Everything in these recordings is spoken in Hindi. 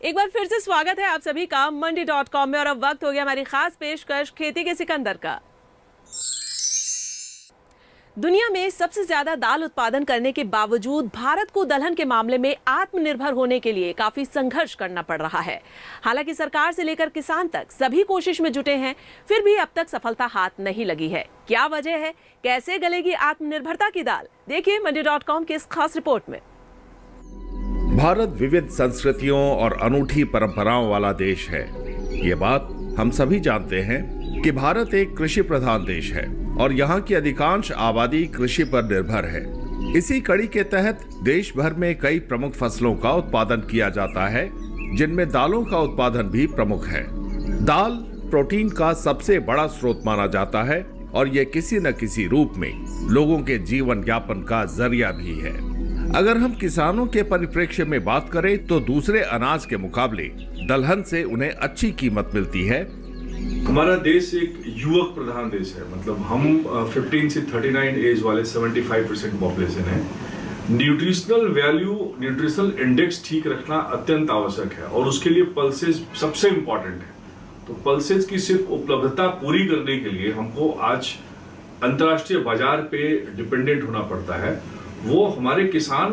एक बार फिर से स्वागत है आप सभी का मंडी.com में। और अब वक्त हो गया हमारी खास पेशकश खेती के सिकंदर का। दुनिया में सबसे ज्यादा दाल उत्पादन करने के बावजूद भारत को दलहन के मामले में आत्मनिर्भर होने के लिए काफी संघर्ष करना पड़ रहा है। हालांकि सरकार से लेकर किसान तक सभी कोशिश में जुटे हैं, फिर भी अब तक सफलता हाथ नहीं लगी है। क्या वजह है, कैसे गलेगी आत्मनिर्भरता की दाल, देखिए मंडी.com की इस खास रिपोर्ट में। भारत विविध संस्कृतियों और अनूठी परंपराओं वाला देश है। ये बात हम सभी जानते हैं कि भारत एक कृषि प्रधान देश है और यहाँ की अधिकांश आबादी कृषि पर निर्भर है। इसी कड़ी के तहत देश भर में कई प्रमुख फसलों का उत्पादन किया जाता है, जिनमें दालों का उत्पादन भी प्रमुख है। दाल प्रोटीन का सबसे बड़ा स्रोत माना जाता है और ये किसी न किसी रूप में लोगों के जीवन यापन का जरिया भी है। अगर हम किसानों के परिप्रेक्ष्य में बात करें तो दूसरे अनाज के मुकाबले दलहन से उन्हें अच्छी कीमत मिलती है। हमारा देश एक युवक प्रधान देश है, मतलब हम 15 से 39 एज वाले 75% पॉपुलेशन है। न्यूट्रिशनल वैल्यू, न्यूट्रिशनल इंडेक्स ठीक रखना अत्यंत आवश्यक है और उसके लिए पल्सेज सबसे इम्पोर्टेंट है। तो पल्सेज की सिर्फ उपलब्धता पूरी करने के लिए हमको आज अंतर्राष्ट्रीय बाजार पे डिपेंडेंट होना पड़ता है। वो हमारे किसान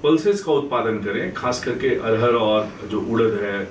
पल्सेस का उत्पादन करें, खास करके अरहर और जो उड़द है,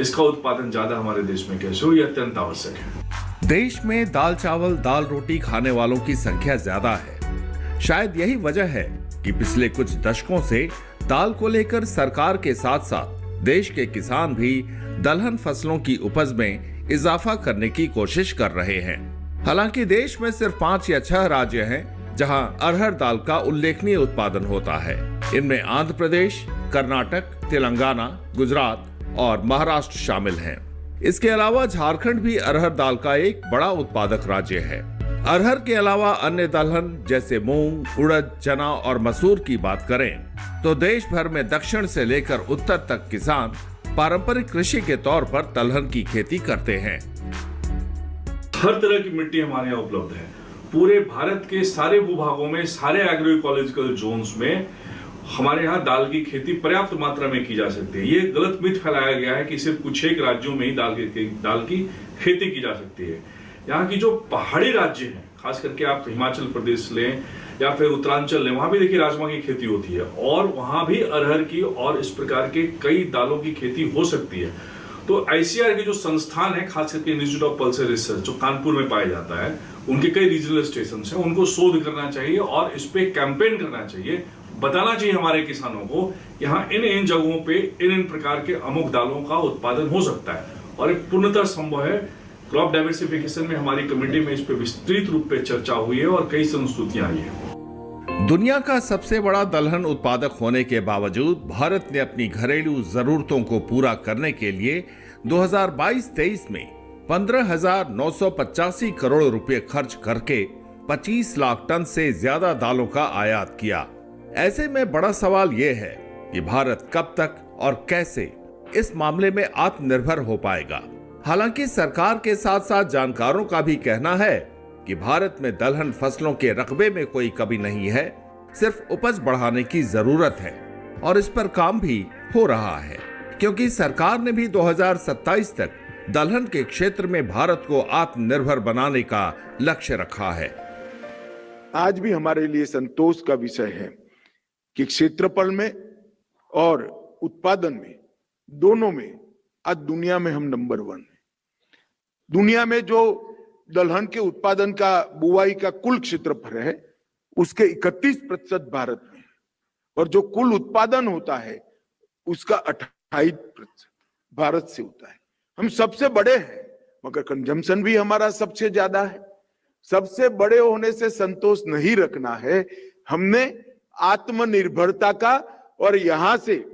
इसका उत्पादन ज्यादा हमारे देश में कैसे हो, यह अत्यंत आवश्यक है। देश में दाल चावल दाल रोटी खाने वालों की संख्या ज्यादा है। शायद यही वजह है कि पिछले कुछ दशकों से दाल को लेकर सरकार के साथ साथ देश के किसान भी दलहन फसलों की उपज में इजाफा करने की कोशिश कर रहे हैं। हालांकि देश में सिर्फ 5 या 6 राज्य हैं जहां अरहर दाल का उल्लेखनीय उत्पादन होता है। इनमें आंध्र प्रदेश, कर्नाटक, तेलंगाना, गुजरात और महाराष्ट्र शामिल हैं। इसके अलावा झारखंड भी अरहर दाल का एक बड़ा उत्पादक राज्य है। अरहर के अलावा अन्य दलहन जैसे मूंग, उड़द, चना और मसूर की बात करें तो देश भर में दक्षिण से लेकर उत्तर तक किसान पारंपरिक कृषि के तौर पर दलहन की खेती करते हैं। हर तरह की मिट्टी हमारे यहाँ उपलब्ध है। पूरे भारत के सारे भूभागों में, सारे एग्रो इकोलॉजिकल जोन्स में हमारे यहाँ दाल की खेती पर्याप्त मात्रा में की जा सकती है। ये गलत मिथ फैलाया गया है कि सिर्फ कुछ एक राज्यों में ही दाल की खेती की जा सकती है। यहाँ की जो पहाड़ी राज्य हैं, खास करके आप हिमाचल प्रदेश लें या फिर उत्तरांचल लें, वहां भी देखिए राजमा की खेती होती है और वहां भी अरहर की और इस प्रकार के कई दालों की खेती हो सकती है। तो आईसीआर के जो संस्थान है, खास करके इंस्टीट्यूट ऑफ पल्सेस रिसर्च जो कानपुर में पाया जाता है, उनके कई रीजनल स्टेशन हैं, उनको शोध करना चाहिए और इस पे कैंपेन करना चाहिए। बताना चाहिए हमारे किसानों को यहाँ इन जगहों पे इन प्रकार के अमुक दालों का उत्पादन हो सकता है और एक पूर्णतः संभव है। क्रॉप डाइवर्सिफिकेशन में हमारी कमेटी में इस पे विस्तृत रूप पे चर्चा हुई है और कई संस्तुतियां आई है। दुनिया का सबसे बड़ा दलहन उत्पादक होने के बावजूद भारत ने अपनी घरेलू जरूरतों को पूरा करने के लिए 2022-23 में 15,985 करोड़ रुपए खर्च करके 25 लाख टन से ज्यादा दालों का आयात किया। ऐसे में बड़ा सवाल यह है कि भारत कब तक और कैसे इस मामले में आत्मनिर्भर हो पाएगा। हालांकि सरकार के साथ साथ जानकारों का भी कहना है कि भारत में दलहन फसलों के रकबे में कोई कमी नहीं है, सिर्फ उपज बढ़ाने की जरूरत है और इस पर काम भी हो रहा है, क्योंकि सरकार ने भी 2027 तक दलहन के क्षेत्र में भारत को आत्मनिर्भर बनाने का लक्ष्य रखा है। आज भी हमारे लिए संतोष का विषय है कि क्षेत्रफल में और उत्पादन में, दोनों में आज दुनिया में हम नंबर 1 हैं। दुनिया में जो दलहन के उत्पादन का, बुआई का कुल क्षेत्रफल है, उसके 31% भारत में है और जो कुल उत्पादन होता है उसका 28% भारत से होता है। हम सबसे बड़े हैं मगर कंजम्पशन भी हमारा सबसे ज्यादा है। सबसे बड़े होने से संतोष नहीं रखना है, हमने आत्मनिर्भरता का और यहां से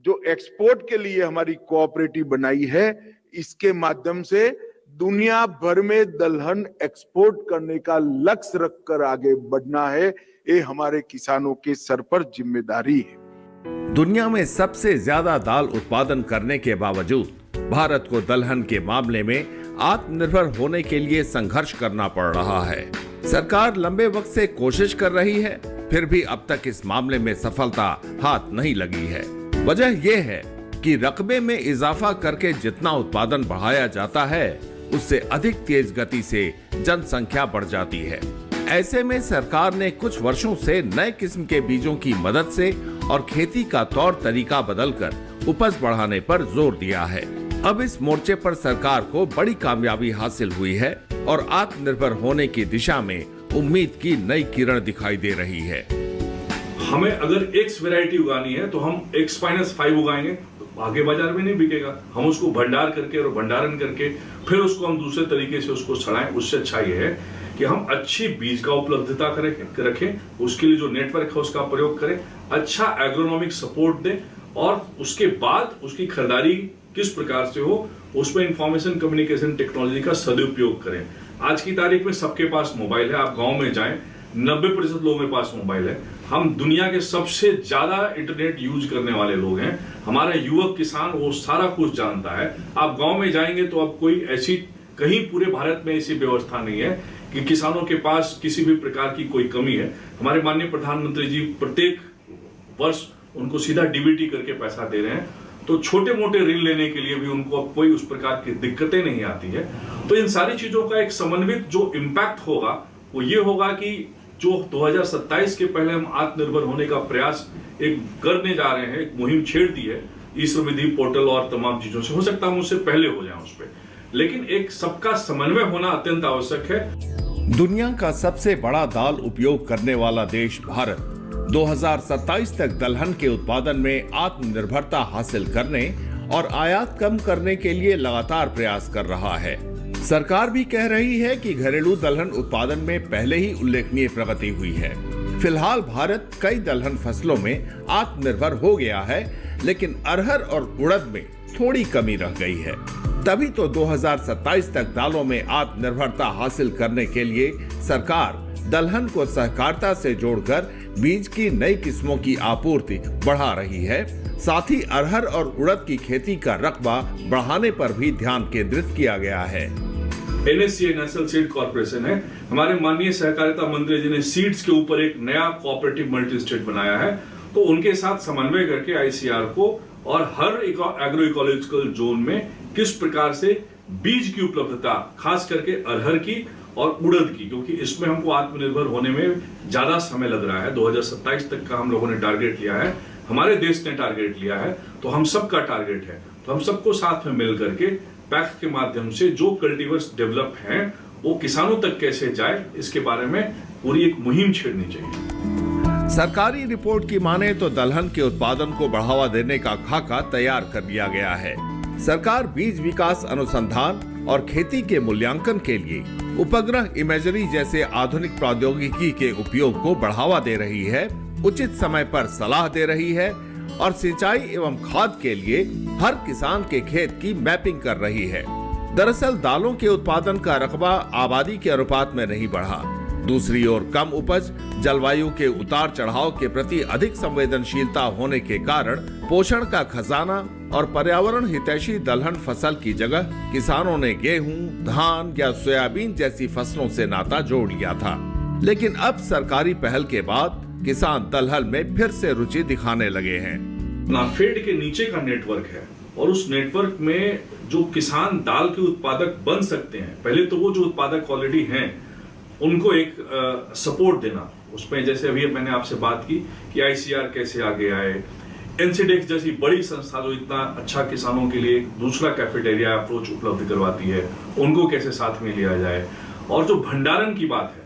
जो एक्सपोर्ट के लिए हमारी कोऑपरेटिव बनाई है, इसके माध्यम से दुनिया भर में दलहन एक्सपोर्ट करने का लक्ष्य रखकर आगे बढ़ना है। ये हमारे किसानों के सर पर जिम्मेदारी है। दुनिया में सबसे ज्यादा दाल उत्पादन करने के बावजूद भारत को दलहन के मामले में आत्मनिर्भर होने के लिए संघर्ष करना पड़ रहा है। सरकार लंबे वक्त से कोशिश कर रही है, फिर भी अब तक इस मामले में सफलता हाथ नहीं लगी है। वजह यह है कि रकबे में इजाफा करके जितना उत्पादन बढ़ाया जाता है उससे अधिक तेज गति से जनसंख्या बढ़ जाती है। ऐसे में सरकार ने कुछ वर्षों से नए किस्म के बीजों की मदद से और खेती का तौर तरीका बदलकर उपज बढ़ाने पर जोर दिया है। अब इस मोर्चे पर सरकार को बड़ी कामयाबी हासिल हुई है और आत्मनिर्भर होने की दिशा में उम्मीद की नई किरण दिखाई दे रही है। हमें अगर X वैरायटी उगानी है तो हम X-5 उगाएंगे, तो आगे बाजार में नहीं बिकेगा। हम उसको भंडार करके और भंडारण करके फिर उसको हम दूसरे तरीके से उसको सड़ाएं। उससे अच्छा ये है कि हम अच्छी बीज का उपलब्धता रखें, उसके लिए जो नेटवर्क है उसका प्रयोग करें, अच्छा एग्रोनॉमिक सपोर्ट दें और उसके बाद उसकी खरीदारी किस प्रकार से हो उसमें इंफॉर्मेशन कम्युनिकेशन टेक्नोलॉजी का सदुपयोग करें। आज की तारीख में सबके पास मोबाइल है। आप गांव में जाएं, 90% लोगों के पास मोबाइल है। हम दुनिया के सबसे ज्यादा इंटरनेट यूज करने वाले लोग हैं। हमारा युवक किसान वो सारा कुछ जानता है। आप गांव में जाएंगे तो अब कोई ऐसी कहीं पूरे भारत में ऐसी व्यवस्था नहीं है कि किसानों के पास किसी भी प्रकार की कोई कमी है। हमारे माननीय प्रधानमंत्री जी प्रत्येक वर्ष उनको सीधा डीबीटी करके पैसा दे रहे हैं, तो छोटे मोटे ऋण लेने के लिए भी उनको अब कोई उस प्रकार की दिक्कतें नहीं आती है। तो इन सारी चीजों का एक समन्वित जो इम्पैक्ट होगा वो ये होगा कि जो 2027 के पहले हम आत्मनिर्भर होने का प्रयास एक करने जा रहे हैं, एक मुहिम छेड़ दी है ई-समृद्धि पोर्टल और तमाम चीजों से, हो सकता है हम उससे पहले हो जाएं उस पर, लेकिन एक सबका समन्वय होना अत्यंत आवश्यक है। दुनिया का सबसे बड़ा दाल उपयोग करने वाला देश भारत 2027 तक दलहन के उत्पादन में आत्मनिर्भरता हासिल करने और आयात कम करने के लिए लगातार प्रयास कर रहा है। सरकार भी कह रही है कि घरेलू दलहन उत्पादन में पहले ही उल्लेखनीय प्रगति हुई है। फिलहाल भारत कई दलहन फसलों में आत्मनिर्भर हो गया है, लेकिन अरहर और उड़द में थोड़ी कमी रह गई है। तभी तो 2027 तक दालों में आत्मनिर्भरता हासिल करने के लिए सरकार दलहन को सहकारिता से जोड़कर बीज की नई किस्मों की आपूर्ति बढ़ा रही है। साथ ही अरहर और उड़द की खेती का रकबा बढ़ाने पर भी ध्यान केंद्रित किया गया है। NSCI नेशनल सीड कॉर्पोरेशन है, हमारे माननीय सहकारिता मंत्री जी ने सीड्स के ऊपर एक नया कोऑपरेटिव मल्टी स्टेट बनाया है, तो उनके साथ समन्वय करके ICR को और हर एग्रो इकोलॉजिकल जोन में किस प्रकार से बीज की उपलब्धता, खास करके अरहर की और उड़द की, क्योंकि इसमें हमको आत्मनिर्भर होने में ज्यादा समय लग रहा है। 2027 तक का हम लोगों ने टारगेट लिया है, हमारे देश ने टारगेट लिया है, तो हम सबका टारगेट है। तो हम सबको साथ में मिल करके पैक्स के माध्यम से जो कल्टीवर्स डेवलप हैं वो किसानों तक कैसे जाए, इसके बारे में पूरी एक मुहिम छेड़नी चाहिए। सरकारी रिपोर्ट की माने तो दलहन के उत्पादन को बढ़ावा देने का खाका तैयार कर लिया गया है। सरकार बीज विकास अनुसंधान और खेती के मूल्यांकन के लिए उपग्रह इमेजरी जैसे आधुनिक प्रौद्योगिकी के उपयोग को बढ़ावा दे रही है, उचित समय पर सलाह दे रही है और सिंचाई एवं खाद के लिए हर किसान के खेत की मैपिंग कर रही है। दरअसल दालों के उत्पादन का रकबा आबादी के अनुपात में नहीं बढ़ा। दूसरी ओर कम उपज, जलवायु के उतार चढ़ाव के प्रति अधिक संवेदनशीलता होने के कारण पोषण का खजाना और पर्यावरण हितैषी दलहन फसल की जगह किसानों ने गेहूं, धान या सोयाबीन जैसी फसलों से नाता जोड़ लिया था। लेकिन अब सरकारी पहल के बाद किसान दलहन में फिर से रुचि दिखाने लगे हैं। नाफेड के नीचे का नेटवर्क है और उस नेटवर्क में जो किसान दाल के उत्पादक बन सकते हैं, पहले तो वो जो उत्पादक ऑलरेडी हैं उनको एक सपोर्ट देना। उसमें जैसे अभी मैंने आपसे बात की कि ICR कैसे आगे आए, NCDEX जैसी बड़ी संस्था जो इतना अच्छा किसानों के लिए दूसरा कैफेटेरिया अप्रोच उपलब्ध करवाती है, उनको कैसे साथ में लिया जाए, और जो भंडारण की बात है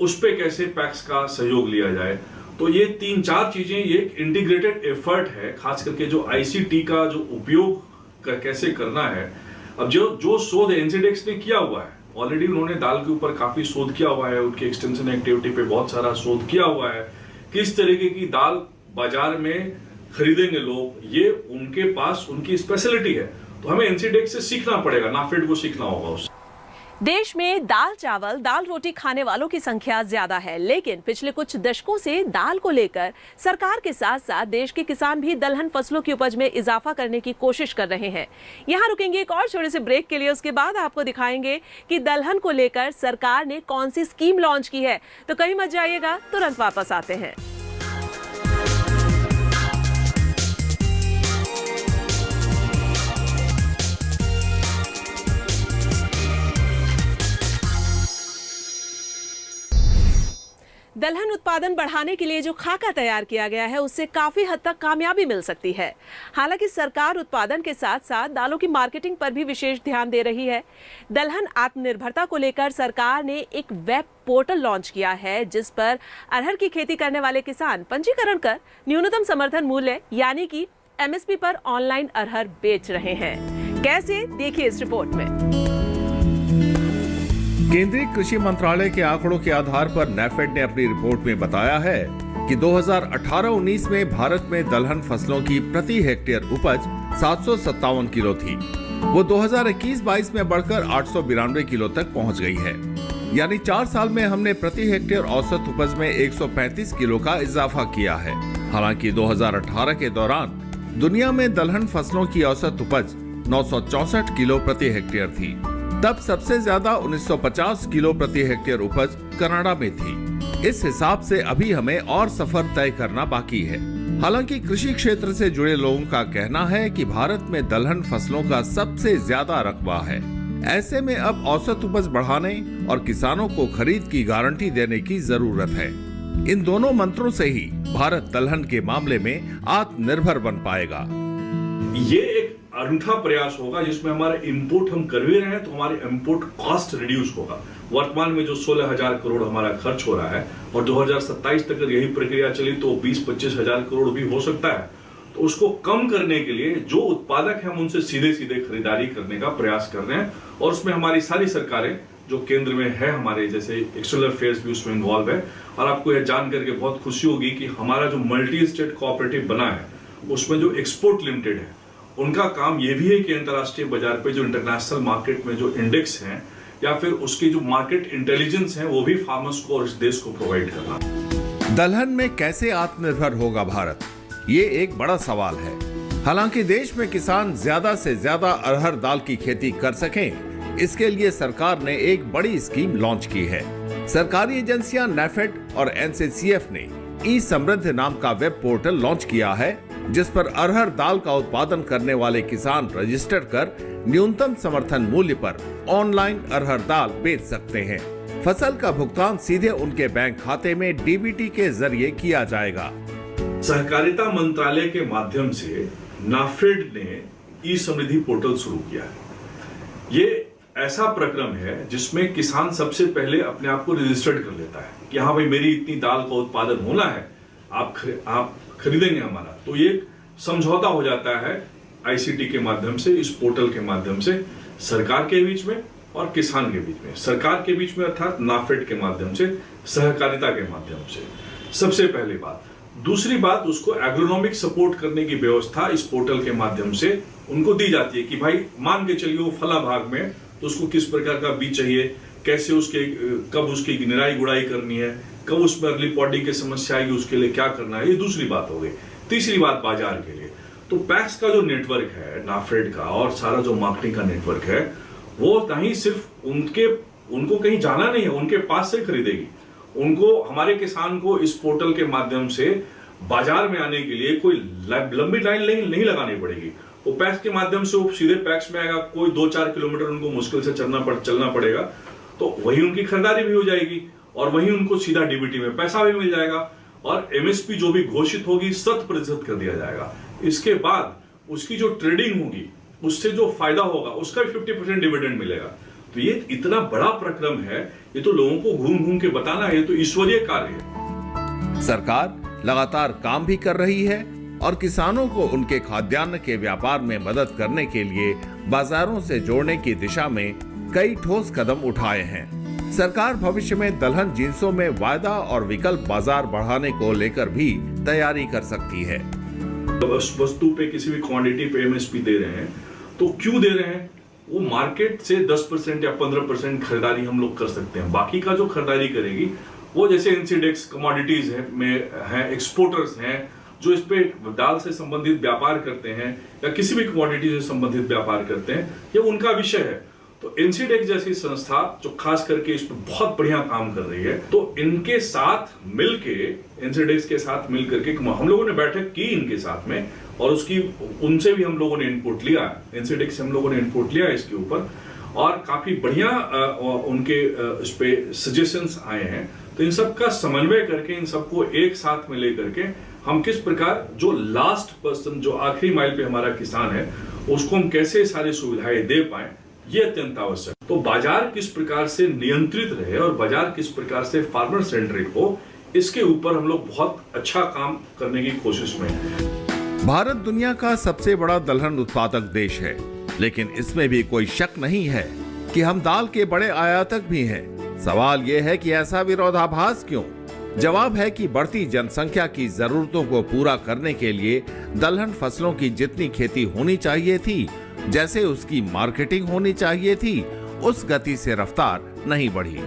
उस पे कैसे पैक्स का सहयोग लिया जाए। तो ये 3-4 चीजें, ये एक इंटीग्रेटेड एफर्ट है, खास करके जो ICT का जो उपयोग कैसे करना है। अब जो शोध NCDEX ने किया हुआ है, ऑलरेडी उन्होंने दाल के ऊपर काफी शोध किया हुआ है, उनकी एक्सटेंशन एक्टिविटी पे बहुत सारा शोध किया हुआ है, किस तरीके की दाल बाजार में खरीदेंगे लोग, ये उनके पास उनकी स्पेशलिटी है। तो हमें NCDEX से सीखना पड़ेगा, नाफेड को सीखना होगा उससे। देश में दाल चावल, दाल रोटी खाने वालों की संख्या ज्यादा है, लेकिन पिछले कुछ दशकों से दाल को लेकर सरकार के साथ साथ देश के किसान भी दलहन फसलों की उपज में इजाफा करने की कोशिश कर रहे हैं। यहाँ रुकेंगे एक और छोटे से ब्रेक के लिए, उसके बाद आपको दिखाएंगे कि दलहन को लेकर सरकार ने कौन सी स्कीम लॉन्च की है। तो कहीं मत जाइएगा, तुरंत वापस आते हैं। दलहन उत्पादन बढ़ाने के लिए जो खाका तैयार किया गया है उससे काफी हद तक कामयाबी मिल सकती है। हालांकि सरकार उत्पादन के साथ साथ दालों की मार्केटिंग पर भी विशेष ध्यान दे रही है। दलहन आत्मनिर्भरता को लेकर सरकार ने एक वेब पोर्टल लॉन्च किया है जिस पर अरहर की खेती करने वाले किसान पंजीकरण कर न्यूनतम समर्थन मूल्य यानी कि एमएसपी पर ऑनलाइन अरहर बेच रहे हैं। कैसे, देखिए इस रिपोर्ट में। केंद्रीय कृषि मंत्रालय के आंकड़ों के आधार पर नैफेड ने अपनी रिपोर्ट में बताया है कि 2018-19 में भारत में दलहन फसलों की प्रति हेक्टेयर उपज 757 किलो थी। वो 2021-22 में बढ़कर 892 किलो तक पहुंच गई है। यानी 4 साल में हमने प्रति हेक्टेयर औसत उपज में 135 किलो का इजाफा किया है। हालांकि 2018 के दौरान दुनिया में दलहन फसलों की औसत उपज 964 किलो प्रति हेक्टेयर थी। तब सबसे ज्यादा 1950 किलो प्रति हेक्टेयर उपज कनाडा में थी। इस हिसाब से अभी हमें और सफर तय करना बाकी है। हालांकि कृषि क्षेत्र से जुड़े लोगों का कहना है कि भारत में दलहन फसलों का सबसे ज्यादा रकबा है। ऐसे में अब औसत उपज बढ़ाने और किसानों को खरीद की गारंटी देने की जरूरत है। इन दोनों मंत्रों से ही भारत दलहन के मामले में आत्मनिर्भर बन पाएगा। ये एक अनूठा प्रयास होगा जिसमें हमारा इंपोर्ट हम कर भी रहे हैं तो हमारे इंपोर्ट कॉस्ट रिड्यूस होगा। वर्तमान में जो 16,000 करोड़ हमारा खर्च हो रहा है और 2027 तक यही प्रक्रिया चली तो 20-25 हजार करोड़ भी हो सकता है। तो उसको कम करने के लिए जो उत्पादक हैं हम उनसे सीधे सीधे खरीदारी करने का प्रयास कर रहे हैं और उसमें हमारी सारी सरकारें जो केंद्र में है हमारे जैसे एक्सटर्नल अफेयर्स भी उसमें इन्वॉल्व है। और आपको यह जान करके बहुत खुशी होगी कि हमारा जो मल्टी स्टेट कोऑपरेटिव बना है उसमें जो एक्सपोर्ट लिमिटेड है उनका काम यह भी है कि अंतर्राष्ट्रीय बाजार पे जो इंटरनेशनल मार्केट में जो इंडेक्स हैं या फिर उसकी जो मार्केट इंटेलिजेंस है वो भी फार्मर्स को और इस देश को प्रोवाइड करना। दलहन में कैसे आत्मनिर्भर होगा भारत, ये एक बड़ा सवाल है। हालांकि देश में किसान ज्यादा से ज्यादा अरहर दाल की खेती कर सकें, इसके लिए सरकार ने एक बड़ी स्कीम लॉन्च की है। सरकारी एजेंसियां नैफेड और एनसीसीएफ ने ई समृद्ध नाम का वेब पोर्टल लॉन्च किया है जिस पर अरहर दाल का उत्पादन करने वाले किसान रजिस्टर कर न्यूनतम समर्थन मूल्य पर ऑनलाइन अरहर दाल बेच सकते हैं। फसल का भुगतान सीधे उनके बैंक खाते में डीबीटी के जरिए किया जाएगा। सहकारिता मंत्रालय के माध्यम से नाफेड ने ई समृद्धि पोर्टल शुरू किया है। ये ऐसा प्रक्रम है जिसमें किसान सबसे पहले अपने आप को रजिस्टर्ड कर लेता है कि हाँ भाई मेरी इतनी दाल का उत्पादन होना है, आप खरीदेंगे हमारा। तो ये समझौता हो जाता है आईसीटी के माध्यम से, इस पोर्टल के माध्यम से सरकार के बीच में और किसान के बीच में। सरकार के बीच में अर्थात नाफेड के माध्यम से, सहकारिता के माध्यम से, सबसे पहली बात। दूसरी बात, उसको एग्रोनॉमिक सपोर्ट करने की व्यवस्था इस पोर्टल के माध्यम से उनको दी जाती है कि भाई मान के चलिए वो फला भाग में तो उसको किस प्रकार का बीज चाहिए, कैसे उसके कब उसकी निराई गुड़ाई करनी है, कब उसमें अर्ली पॉडिंग की समस्या आएगी, उसके लिए क्या करना है। ये दूसरी बात हो गई। तीसरी बात, बाजार के लिए तो पैक्स का जो नेटवर्क है नाफेड का और सारा जो मार्केटिंग का नेटवर्क है वो नहीं सिर्फ उनको कहीं जाना नहीं है, उनके पास से खरीदेगी। उनको हमारे किसान को इस पोर्टल के माध्यम से बाजार में आने के लिए कोई लंबी लाइन नहीं लगानी पड़ेगी। वो पैक्स के माध्यम से वो सीधे पैक्स में आएगा। कोई 2-4 किलोमीटर उनको मुश्किल से चलना पड़ेगा तो वही उनकी खरीदारी भी हो जाएगी और वही उनको सीधा डीबीटी में पैसा भी मिल जाएगा और एमएसपी जो भी घोषित होगी 100% कर दिया जाएगा। इसके बाद उसकी जो ट्रेडिंग होगी उससे जो फायदा होगा उसका 50% डिविडेंड मिलेगा। तो ये इतना बड़ा प्रक्रम है, ये तो लोगों को घूम घूम के बताना है, ये तो ईश्वरीय कार्य है। सरकार लगातार काम भी कर रही है और किसानों को उनके खाद्यान्न के व्यापार में मदद करने के लिए बाजारों से जोड़ने की दिशा में कई ठोस कदम उठाए हैं। सरकार भविष्य में दलहन जिन्सों में वायदा और विकल्प बाजार बढ़ाने को लेकर भी तैयारी कर सकती है। वस्तु पे किसी भी क्वांटिटी पे एमएसपी दे रहे हैं तो क्यों दे रहे हैं? वो मार्केट से 10% या 15% खरीदारी हम लोग कर सकते हैं। बाकी का जो खरीदारी करेगी वो जैसे एनसीडेक्स कमोडिटीज है, एक्सपोर्टर्स हैं जो इस पे दाल से संबंधित व्यापार करते हैं या किसी भी कमोडिटी से संबंधित व्यापार करते हैं, ये उनका विषय है। तो एनसीडेक्स जैसी संस्था जो खास करके इस पर बहुत बढ़िया काम कर रही है, तो इनके साथ मिलके, एनसीडेक्स के साथ मिलकर के हम लोगों ने बैठक की इनके साथ में और उनसे भी हम लोगों ने इनपुट लिया, एनसीडेक्स से हम लोगों ने इनपुट लिया इसके ऊपर और काफी बढ़िया उनके इस पे सजेशंस आए हैं। तो इन सब का समन्वय करके, इन सबको एक साथ में लेकर के हम किस प्रकार जो लास्ट पर्सन, जो आखिरी माइल पे हमारा किसान है, उसको हम कैसे सारी सुविधाएं दे पाए, ये अत्यंत आवश्यक। तो बाजार किस प्रकार से नियंत्रित रहे और बाजार किस प्रकार से फार्मर सेंट्रिक हो, इसके ऊपर हम लोग बहुत अच्छा काम करने की कोशिश में हैं। भारत दुनिया का सबसे बड़ा दलहन उत्पादक देश है, लेकिन इसमें भी कोई शक नहीं है कि हम दाल के बड़े आयातक भी हैं। सवाल यह है कि ऐसा विरोधाभास क्यों? जवाब है कि बढ़ती जनसंख्या की जरूरतों को पूरा करने के लिए दलहन फसलों की जितनी खेती होनी चाहिए थी, जैसे उसकी मार्केटिंग होनी चाहिए थी, उस गति से रफ्तार नहीं बढ़ी।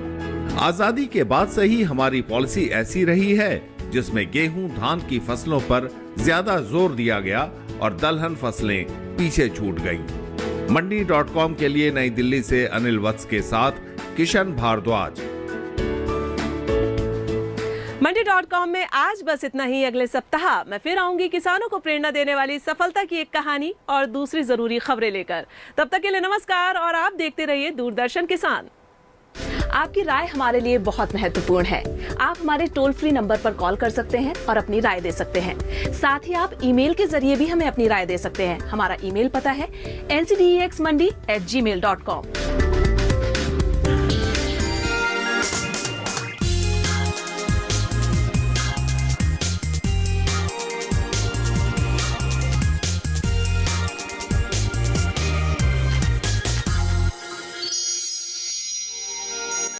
आजादी के बाद से ही हमारी पॉलिसी ऐसी रही है जिसमें गेहूं, धान की फसलों पर ज्यादा जोर दिया गया और दलहन फसलें पीछे छूट गईं। मंडी.com के लिए नई दिल्ली से अनिल वत्स के साथ किशन भारद्वाज। मंडी.com में आज बस इतना ही। अगले सप्ताह मैं फिर आऊंगी किसानों को प्रेरणा देने वाली सफलता की एक कहानी और दूसरी जरूरी खबरें लेकर। तब तक के लिए नमस्कार और आप देखते रहिए दूरदर्शन किसान। आपकी राय हमारे लिए बहुत महत्वपूर्ण है। आप हमारे टोल फ्री नंबर पर कॉल कर सकते हैं और अपनी राय दे सकते हैं। साथ ही आप ईमेल के जरिए भी हमें अपनी राय दे सकते हैं। हमारा ईमेल पता है ncdexmandi@gmail.com।